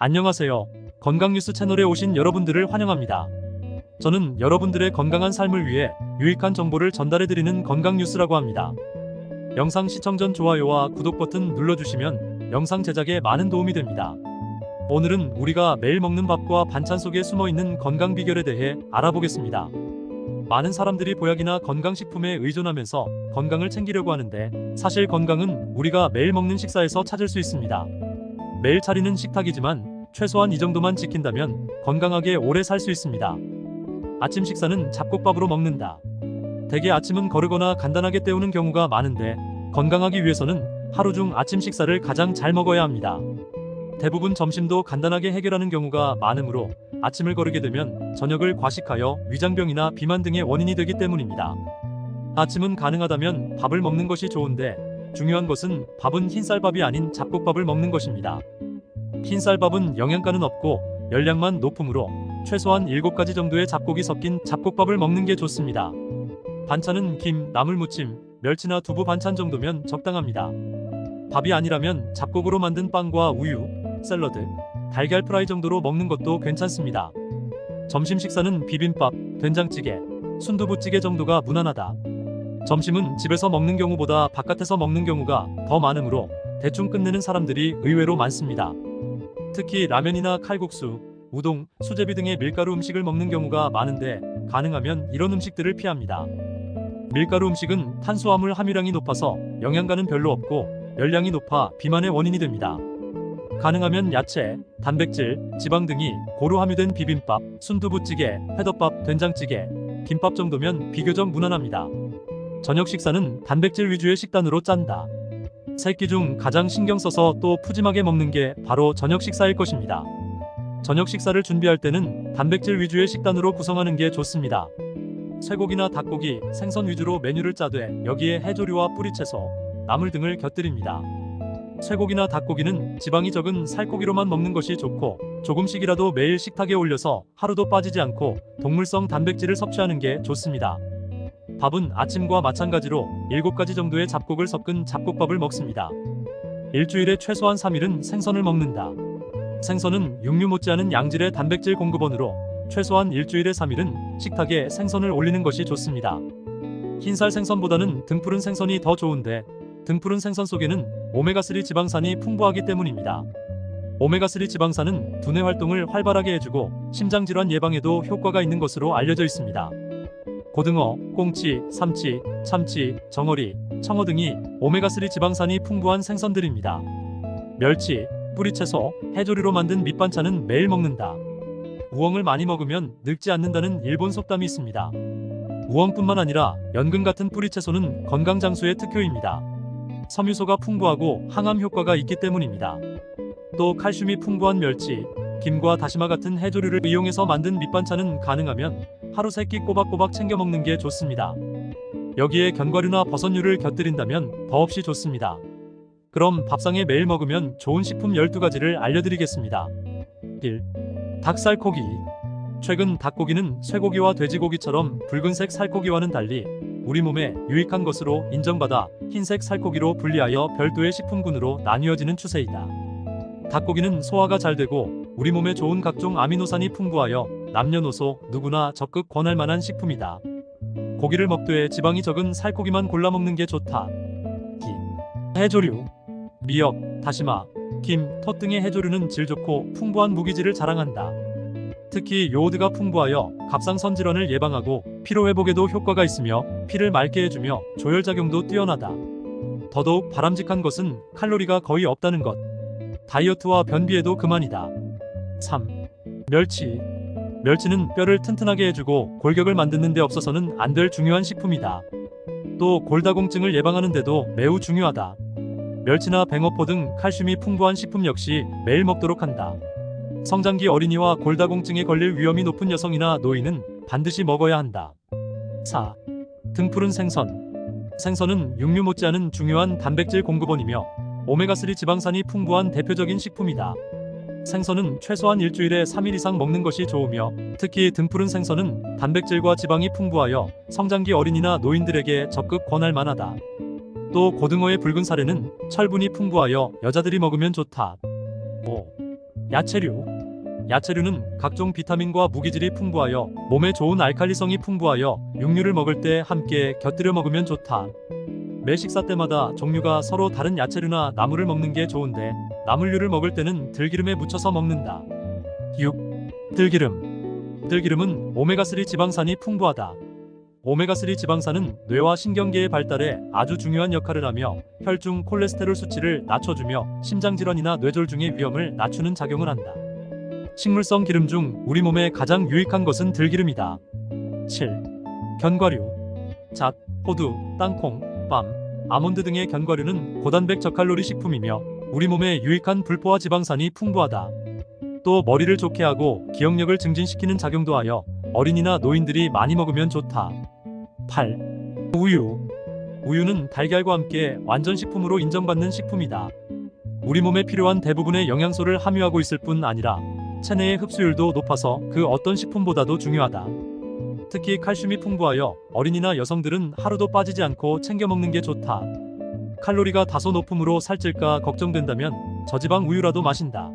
안녕하세요. 건강뉴스 채널에 오신 여러분들을 환영합니다. 저는 여러분들의 건강한 삶을 위해 유익한 정보를 전달해드리는 건강뉴스라고 합니다. 영상 시청 전 좋아요와 구독 버튼 눌러주시면 영상 제작에 많은 도움이 됩니다. 오늘은 우리가 매일 먹는 밥과 반찬 속에 숨어있는 건강 비결에 대해 알아보겠습니다. 많은 사람들이 보약이나 건강식품에 의존하면서 건강을 챙기려고 하는데, 사실 건강은 우리가 매일 먹는 식사에서 찾을 수 있습니다. 매일 차리는 식탁이지만 최소한 이 정도만 지킨다면 건강하게 오래 살 수 있습니다. 아침 식사는 잡곡밥으로 먹는다. 대개 아침은 거르거나 간단하게 때우는 경우가 많은데, 건강하기 위해서는 하루 중 아침 식사를 가장 잘 먹어야 합니다. 대부분 점심도 간단하게 해결하는 경우가 많으므로 아침을 거르게 되면 저녁을 과식하여 위장병이나 비만 등의 원인이 되기 때문입니다. 아침은 가능하다면 밥을 먹는 것이 좋은데, 중요한 것은 밥은 흰쌀밥이 아닌 잡곡밥을 먹는 것입니다. 흰쌀밥은 영양가는 없고 열량만 높으므로 최소한 7가지 정도의 잡곡이 섞인 잡곡밥을 먹는 게 좋습니다. 반찬은 김, 나물무침, 멸치나 두부 반찬 정도면 적당합니다. 밥이 아니라면 잡곡으로 만든 빵과 우유, 샐러드, 달걀 프라이 정도로 먹는 것도 괜찮습니다. 점심 식사는 비빔밥, 된장찌개, 순두부찌개 정도가 무난하다. 점심은 집에서 먹는 경우보다 바깥에서 먹는 경우가 더 많으므로 대충 끝내는 사람들이 의외로 많습니다. 특히 라면이나 칼국수, 우동, 수제비 등의 밀가루 음식을 먹는 경우가 많은데, 가능하면 이런 음식들을 피합니다. 밀가루 음식은 탄수화물 함유량이 높아서 영양가는 별로 없고 열량이 높아 비만의 원인이 됩니다. 가능하면 야채, 단백질, 지방 등이 고루 함유된 비빔밥, 순두부찌개, 회덮밥, 된장찌개, 김밥 정도면 비교적 무난합니다. 저녁 식사는 단백질 위주의 식단으로 짠다. 3끼 중 가장 신경 써서 또 푸짐하게 먹는 게 바로 저녁 식사일 것입니다. 저녁 식사를 준비할 때는 단백질 위주의 식단으로 구성하는 게 좋습니다. 쇠고기나 닭고기, 생선 위주로 메뉴를 짜되 여기에 해조류와 뿌리채소, 나물 등을 곁들입니다. 쇠고기나 닭고기는 지방이 적은 살코기로만 먹는 것이 좋고, 조금씩이라도 매일 식탁에 올려서 하루도 빠지지 않고 동물성 단백질을 섭취하는 게 좋습니다. 밥은 아침과 마찬가지로 7가지 정도의 잡곡을 섞은 잡곡밥을 먹습니다. 일주일에 최소한 3일은 생선을 먹는다. 생선은 육류 못지않은 양질의 단백질 공급원으로 최소한 일주일에 3일은 식탁에 생선을 올리는 것이 좋습니다. 흰살 생선보다는 등푸른 생선이 더 좋은데, 등푸른 생선 속에는 오메가3 지방산이 풍부하기 때문입니다. 오메가3 지방산은 두뇌 활동을 활발하게 해주고 심장질환 예방에도 효과가 있는 것으로 알려져 있습니다. 고등어, 꽁치, 삼치, 참치, 정어리, 청어 등이 오메가3 지방산이 풍부한 생선들입니다. 멸치, 뿌리채소, 해조류로 만든 밑반찬은 매일 먹는다. 우엉을 많이 먹으면 늙지 않는다는 일본 속담이 있습니다. 우엉뿐만 아니라 연근 같은 뿌리채소는 건강장수의 특효입니다. 섬유소가 풍부하고 항암 효과가 있기 때문입니다. 또 칼슘이 풍부한 멸치, 김과 다시마 같은 해조류를 이용해서 만든 밑반찬은 가능하면 하루 3끼 꼬박꼬박 챙겨 먹는 게 좋습니다. 여기에 견과류나 버섯류를 곁들인다면 더없이 좋습니다. 그럼 밥상에 매일 먹으면 좋은 식품 12가지를 알려드리겠습니다. 1. 닭살코기. 최근 닭고기는 쇠고기와 돼지고기처럼 붉은색 살코기와는 달리 우리 몸에 유익한 것으로 인정받아 흰색 살코기로 분리하여 별도의 식품군으로 나뉘어지는 추세이다. 닭고기는 소화가 잘 되고 우리 몸에 좋은 각종 아미노산이 풍부하여 남녀노소 누구나 적극 권할 만한 식품이다. 고기를 먹되 지방이 적은 살코기만 골라 먹는 게 좋다. 2. 해조류. 미역, 다시마, 김, 톳 등의 해조류는 질 좋고 풍부한 무기질을 자랑한다. 특히 요오드가 풍부하여 갑상선 질환을 예방하고 피로회복에도 효과가 있으며 피를 맑게 해주며 조혈작용도 뛰어나다. 더더욱 바람직한 것은 칼로리가 거의 없다는 것. 다이어트와 변비에도 그만이다. 3. 멸치. 멸치는 뼈를 튼튼하게 해주고 골격을 만드는 데 없어서는 안 될 중요한 식품이다. 또 골다공증을 예방하는 데도 매우 중요하다. 멸치나 뱅어포 등 칼슘이 풍부한 식품 역시 매일 먹도록 한다. 성장기 어린이와 골다공증에 걸릴 위험이 높은 여성이나 노인은 반드시 먹어야 한다. 4. 등푸른 생선. 생선은 육류 못지않은 중요한 단백질 공급원이며 오메가3 지방산이 풍부한 대표적인 식품이다. 생선은 최소한 일주일에 3일 이상 먹는 것이 좋으며, 특히 등푸른 생선은 단백질과 지방이 풍부하여 성장기 어린이나 노인들에게 적극 권할 만하다. 또 고등어의 붉은 살에는 철분이 풍부하여 여자들이 먹으면 좋다. 5. 야채류. 야채류는 각종 비타민과 무기질이 풍부하여 몸에 좋은 알칼리성이 풍부하여 육류를 먹을 때 함께 곁들여 먹으면 좋다. 매 식사 때마다 종류가 서로 다른 야채류나 나물을 먹는 게 좋은데 나물류를 먹을 때는 들기름에 묻혀서 먹는다. 6. 들기름. 들기름은 오메가3 지방산이 풍부하다. 오메가3 지방산은 뇌와 신경계의 발달에 아주 중요한 역할을 하며 혈중 콜레스테롤 수치를 낮춰주며 심장질환이나 뇌졸중의 위험을 낮추는 작용을 한다. 식물성 기름 중 우리 몸에 가장 유익한 것은 들기름이다. 7. 견과류. 잣, 호두, 땅콩, 팜, 아몬드 등의 견과류는 고단백 저칼로리 식품이며 우리 몸에 유익한 불포화 지방산이 풍부하다. 또 머리를 좋게 하고 기억력을 증진시키는 작용도 하여 어린이나 노인들이 많이 먹으면 좋다. 8. 우유. 우유는 달걀과 함께 완전식품으로 인정받는 식품이다. 우리 몸에 필요한 대부분의 영양소를 함유하고 있을 뿐 아니라 체내의 흡수율도 높아서 그 어떤 식품보다도 중요하다. 특히 칼슘이 풍부하여 어린이나 여성들은 하루도 빠지지 않고 챙겨 먹는 게 좋다. 칼로리가 다소 높음으로 살찔까 걱정된다면 저지방 우유라도 마신다.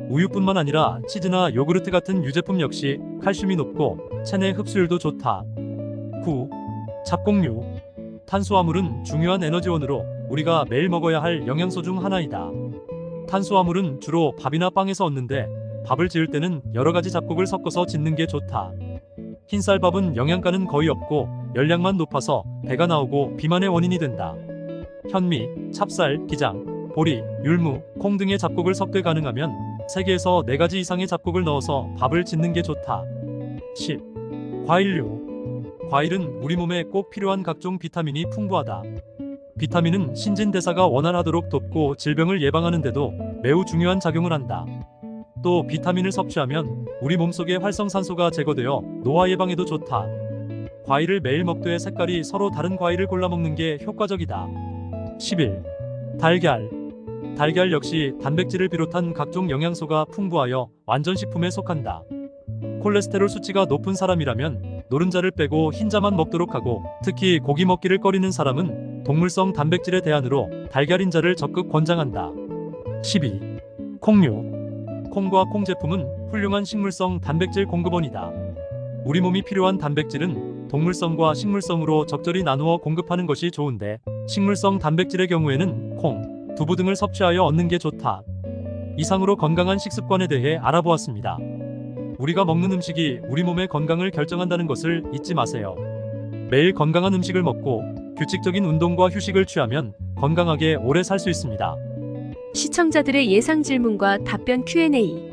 우유뿐만 아니라 치즈나 요구르트 같은 유제품 역시 칼슘이 높고 체내 흡수율도 좋다. 9. 잡곡류. 탄수화물은 중요한 에너지원으로 우리가 매일 먹어야 할 영양소 중 하나이다. 탄수화물은 주로 밥이나 빵에서 얻는데 밥을 지을 때는 여러 가지 잡곡을 섞어서 짓는 게 좋다. 흰쌀밥은 영양가는 거의 없고 열량만 높아서 배가 나오고 비만의 원인이 된다. 현미, 찹쌀, 기장, 보리, 율무, 콩 등의 잡곡을 섭취 가능하면 3개에서 4가지 이상의 잡곡을 넣어서 밥을 짓는 게 좋다. 10. 과일류. 과일은 우리 몸에 꼭 필요한 각종 비타민이 풍부하다. 비타민은 신진대사가 원활하도록 돕고 질병을 예방하는 데도 매우 중요한 작용을 한다. 또 비타민을 섭취하면 우리 몸속의 활성산소가 제거되어 노화 예방에도 좋다. 과일을 매일 먹되 색깔이 서로 다른 과일을 골라 먹는 게 효과적이다. 11. 달걀. 달걀 역시 단백질을 비롯한 각종 영양소가 풍부하여 완전식품에 속한다. 콜레스테롤 수치가 높은 사람이라면 노른자를 빼고 흰자만 먹도록 하고 특히 고기 먹기를 꺼리는 사람은 동물성 단백질에 대안으로 달걀 흰자를 적극 권장한다. 12. 콩류. 콩과 콩 제품은 훌륭한 식물성 단백질 공급원이다. 우리 몸이 필요한 단백질은 동물성과 식물성으로 적절히 나누어 공급하는 것이 좋은데 식물성 단백질의 경우에는 콩, 두부 등을 섭취하여 얻는 게 좋다. 이상으로 건강한 식습관에 대해 알아보았습니다. 우리가 먹는 음식이 우리 몸의 건강을 결정한다는 것을 잊지 마세요. 매일 건강한 음식을 먹고 규칙적인 운동과 휴식을 취하면 건강하게 오래 살 수 있습니다. 시청자들의 예상 질문과 답변 Q&A.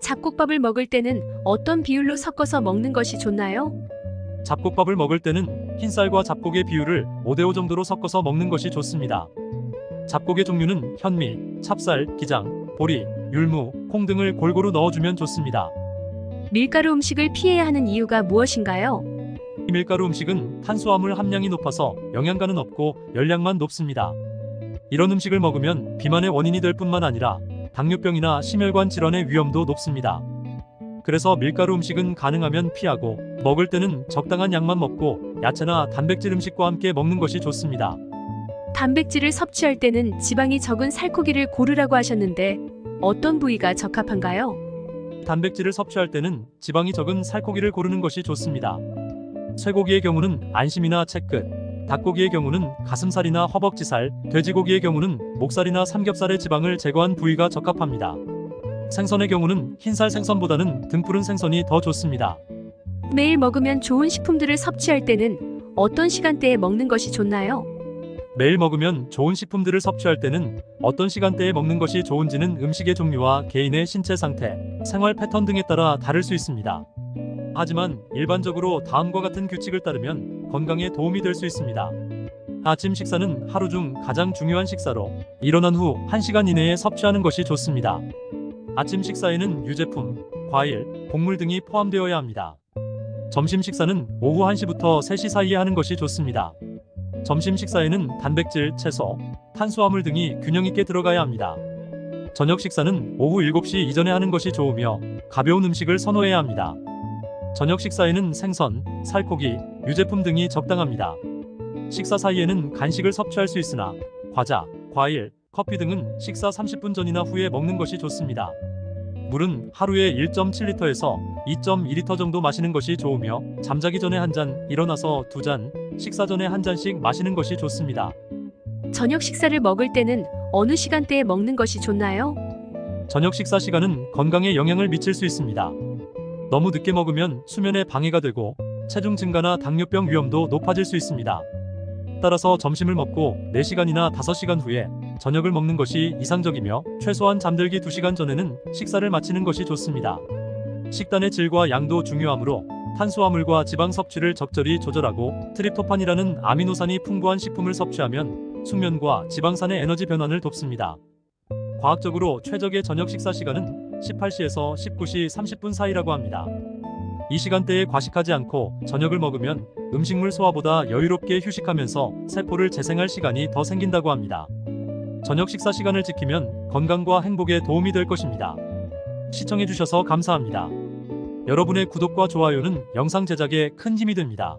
잡곡밥을 먹을 때는 어떤 비율로 섞어서 먹는 것이 좋나요? 잡곡밥을 먹을 때는 흰쌀과 잡곡의 비율을 5대5 정도로 섞어서 먹는 것이 좋습니다. 잡곡의 종류는 현미, 찹쌀, 기장, 보리, 율무, 콩 등을 골고루 넣어주면 좋습니다. 밀가루 음식을 피해야 하는 이유가 무엇인가요? 밀가루 음식은 탄수화물 함량이 높아서 영양가는 없고 열량만 높습니다. 이런 음식을 먹으면 비만의 원인이 될 뿐만 아니라 당뇨병이나 심혈관 질환의 위험도 높습니다. 그래서 밀가루 음식은 가능하면 피하고 먹을 때는 적당한 양만 먹고 야채나 단백질 음식과 함께 먹는 것이 좋습니다. 단백질을 섭취할 때는 지방이 적은 살코기를 고르라고 하셨는데 어떤 부위가 적합한가요? 단백질을 섭취할 때는 지방이 적은 살코기를 고르는 것이 좋습니다. 쇠고기의 경우는 안심이나 채끝, 닭고기의 경우는 가슴살이나 허벅지살, 돼지고기의 경우는 목살이나 삼겹살의 지방을 제거한 부위가 적합합니다. 생선의 경우는 흰살 생선보다는 등푸른 생선이 더 좋습니다. 매일 먹으면 좋은 식품들을 섭취할 때는 어떤 시간대에 먹는 것이 좋나요? 매일 먹으면 좋은 식품들을 섭취할 때는 어떤 시간대에 먹는 것이 좋은지는 음식의 종류와 개인의 신체 상태, 생활 패턴 등에 따라 다를 수 있습니다. 하지만 일반적으로 다음과 같은 규칙을 따르면 건강에 도움이 될 수 있습니다. 아침 식사는 하루 중 가장 중요한 식사로 일어난 후 1시간 이내에 섭취하는 것이 좋습니다. 아침 식사에는 유제품, 과일, 곡물 등이 포함되어야 합니다. 점심 식사는 오후 1시부터 3시 사이에 하는 것이 좋습니다. 점심 식사에는 단백질, 채소, 탄수화물 등이 균형 있게 들어가야 합니다. 저녁 식사는 오후 7시 이전에 하는 것이 좋으며 가벼운 음식을 선호해야 합니다. 저녁 식사에는 생선, 살코기, 유제품 등이 적당합니다. 식사 사이에는 간식을 섭취할 수 있으나 과자, 과일, 커피 등은 식사 30분 전이나 후에 먹는 것이 좋습니다. 물은 하루에 1.7리터에서 2.2리터 정도 마시는 것이 좋으며 잠자기 전에 한 잔, 일어나서 2잔, 식사 전에 한 잔씩 마시는 것이 좋습니다. 저녁 식사를 먹을 때는 어느 시간대에 먹는 것이 좋나요? 저녁 식사 시간은 건강에 영향을 미칠 수 있습니다. 너무 늦게 먹으면 수면에 방해가 되고 체중 증가나 당뇨병 위험도 높아질 수 있습니다. 따라서 점심을 먹고 4시간이나 5시간 후에 저녁을 먹는 것이 이상적이며 최소한 잠들기 2시간 전에는 식사를 마치는 것이 좋습니다. 식단의 질과 양도 중요하므로 탄수화물과 지방 섭취를 적절히 조절하고 트립토판이라는 아미노산이 풍부한 식품을 섭취하면 숙면과 지방산의 에너지 변환을 돕습니다. 과학적으로 최적의 저녁 식사 시간은 18시에서 19시 30분 사이라고 합니다. 이 시간대에 과식하지 않고 저녁을 먹으면 음식물 소화보다 여유롭게 휴식하면서 세포를 재생할 시간이 더 생긴다고 합니다. 저녁 식사 시간을 지키면 건강과 행복에 도움이 될 것입니다. 시청해주셔서 감사합니다. 여러분의 구독과 좋아요는 영상 제작에 큰 힘이 됩니다.